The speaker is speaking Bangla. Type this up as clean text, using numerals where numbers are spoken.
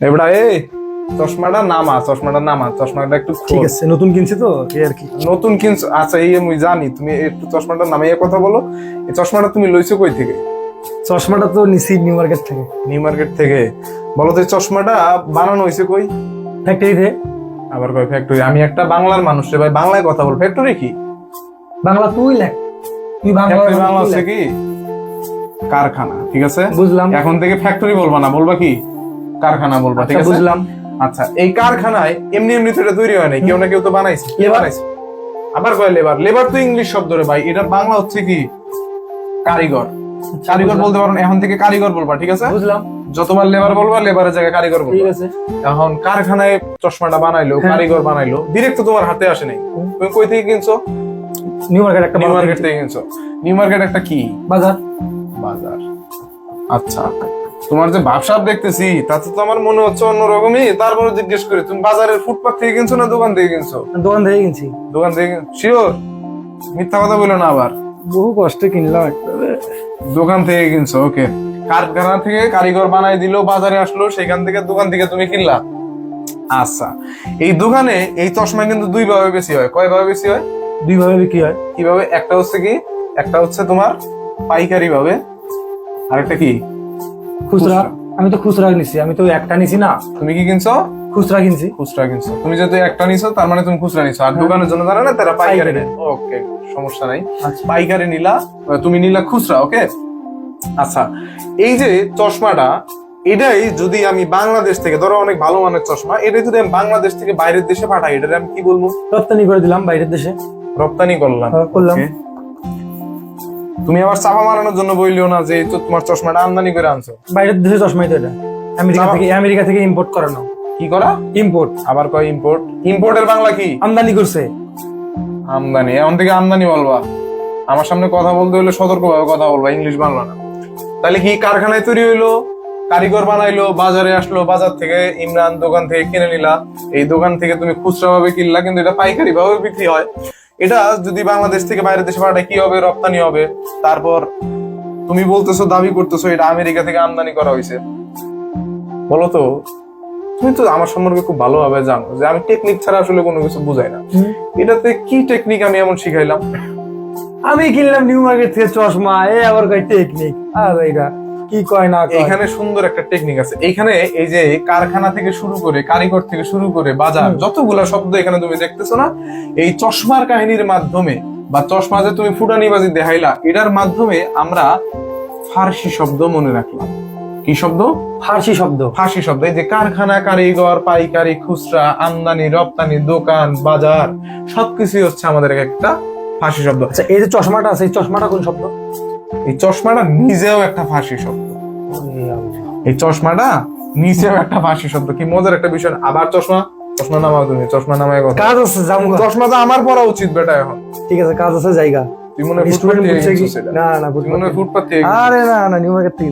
এবড়া চশমাটা চশমাটা একটু ঠিক আছে, নতুন কিনছি তো এই আর কি। নতুন কিনছো? আচ্ছা, এই আমি জানি, তুমি একটু চশমাটার নামে কথা বলো। এই চশমাটা তুমি লইছো কই থেকে? চশমাটা তো নিছি নিউ মার্কেট থেকে। নিউ মার্কেট থেকে? বলো তো এই চশমাটা বানানো হয়েছে কই? ফ্যাক্টরিতে। আবার কয় ফ্যাক্টরি? আমি একটা বাংলার মানুষ রে ভাই, বাংলায় কথা বল। ফ্যাক্টরি কি? বাংলা তুই লেখ, তুই বাংলা ফ্যাক্টরি বাংলা হচ্ছে কি কারখানা, ঠিক আছে? বুঝলাম। এখন থেকে ফ্যাক্টরি বলবা না, বলবা কি কারখানা বলবা, ঠিক আছে? বুঝলাম। আচ্ছা, এই কারখানায় এমনি এমনি তো এটা তৈরি হয় নাই, কেউ না কেউ তো বানাইছে। কে বানাইছে? আবার কয় লেবার। লেবার তো ইংলিশ শব্দ রে ভাই, এটা বাংলা হচ্ছে কি কারিগর। কারিগর বলতে পারো না, এখন থেকে কারিগর বলবা, ঠিক আছে? বুঝলাম। যতবার লেবার বলবা, লেবারের জায়গায় কারিগর ঠিক বলবা। আছে। এখন কারখানায় চশমাটা বানাইলো, কারিগর বানাইলো, ডিরেক্ট তো তোমার হাতে আসে নাই। তুমি কই থেকে কিনছো? নিউ মার্কেট একটা নিউ মার্কেট থেকে কিনছো। নিউ মার্কেট একটা কি বাজার। বাজার। আচ্ছা, তোমার যে ভাবসাব দেখতেছি তাতে তো আমার মনে হচ্ছে অন্যরকমই। তারপরে জিজ্ঞেস করি, তুমি বাজারের ফুটপাথ থেকে কিনছো না দোকান থেকে কিনছো? দোকান থেকে কিনছি। দোকান থেকে? শিওর? মিথ্যা কথা বলো না আবার। বহু কষ্টে কিনলাম একটা। দোকান থেকে কিনছো, ওকে। কারখানা থেকে কারিগর বানাই দিল, বাজারে আসলো, সেখান থেকে দোকান থেকে তুমি কিনলা। আচ্ছা, এই দোকানে এই চশমা কিন্তু দুই ভাবে বেশি হয়। কয় ভাবে বেশি হয়? দুই ভাবে বিক্রি হয়। কিভাবে? একটা হচ্ছে কি, একটা হচ্ছে তোমার পাইকারি ভাবে, আর একটা কি খুচরা। আমি তো খুচরা নিছি, আমি তো একটা নিছি না। তুমি কি কিনছো? খুচরা কিনছি। খুচরা কিনছো। তুমি যেহেতু একটা নিছো তার মানে তুমি খুচরা নিছো, আর দোকানের জন্য যারা না তারা পাইকারি নেয়। ওকে, সমস্যা নাই। আচ্ছা। পাইকারি নিলা, তুমি নিলা খুচরা, ওকে। আচ্ছা, এই যে চশমাটা, এটাই যদি আমি বাংলাদেশ থেকে, ধরো অনেক ভালো মানের চশমা, এটাই যদি আমি বাংলাদেশ থেকে বাইরের দেশে পাঠাই, এটারে আমি কি বলবো? রপ্তানি করে দিলাম বাইরের দেশে। রপ্তানি করলাম। করলাম। Okay. তুমি আবার চাপা মারানোর জন্য বললিও না যে এই তো তোমার চশমাটা আমদানি করে আনছো। বাইরের দেশে চশমাই তো এটা। আমেরিকা থেকে ইম্পোর্ট করানো। কি করা? ইম্পোর্ট। আবার কয় ইম্পোর্ট? ইম্পোর্টের বাংলা কি? আমদানি করছে। আমদানি? এখন থেকে আমদানি বলবা? আমার সামনে কথা বলতে হলে সতর্কভাবে কথা বলবা, ইংলিশ বাংলা না। তাহলে কি কারখানায় তৈরি হইলো, কারিগর বানাইলো, বাজারে আসলো, বাজার থেকে ইমরান দোকান থেকে কিনে নিলা, এই দোকান থেকে তুমি খুচরা ভাবে কিনলা, কিন্তু এটা পাইকারি ভাবে বিক্রি হয়। এটা যদি বাংলাদেশ থেকে বাইরের দেশে পাঠায় কি হবে? রপ্তানি হবে। তারপর তুমি বলতেছো, দাবি করতেছো এটা আমেরিকা থেকে আমদানি করা হয়েছে। বলো তো, তুমি তো আমার সম্পর্কে খুব ভালোভাবে জানো যে আমি টেকনিক ছাড়া আসলে কোনো কিছু বুঝাই না। এটাতে কি টেকনিক আমি এমন শিখাইলাম? আমি কিনলাম নিউ মার্কেট থেকে চশমা, আবার কয় টেকনিক। আর এটা কি কয় না কয়। এখানে সুন্দর একটা টেকনিক আছে। এখানে এই যে কারখানা থেকে শুরু করে, কারিগর থেকে শুরু করে, বাজার, যতগুলা শব্দ এখানে তুমি দেখতেছো না, এই চশমার কাহিনীর মাধ্যমে বা চশমা যে তুমি ফুটানিবাজি দেখাইলা, এটার মাধ্যমে আমরা ফার্সি শব্দ মনে রাখলাম। কি শব্দ? ফার্সি শব্দ। ফার্সি শব্দ। এই যে কারখানা, কারিগর, পাইকারি, খুচরা, আমদানি, রপ্তানি, দোকান, বাজার, সবকিছু হচ্ছে আমাদের একটা ফার্সি শব্দ। আচ্ছা, এই যে চশমাটা আছে, এই চশমাটা কোন শব্দ? এই চশমাটা নিজেও একটা ফার্সি শব্দ। এই চশমাটা নিচেও একটা ফার্সি শব্দ। কি মজার একটা বিষয়। আবার চশমা, চশমা নামাও, তুমি চশমা নামায় কথা। কাজ আছে, চশমা তো আমার পরা উচিত বেটা এখন। ঠিক আছে, কাজ আছে, জায়গা। তুই মনে হয় ফুটপাথ থেকে কিনছিস এটা? না না, তুই মনে হয় ফুটপাথ থেকে আরে না না, নিউ মার্কেট থেকে।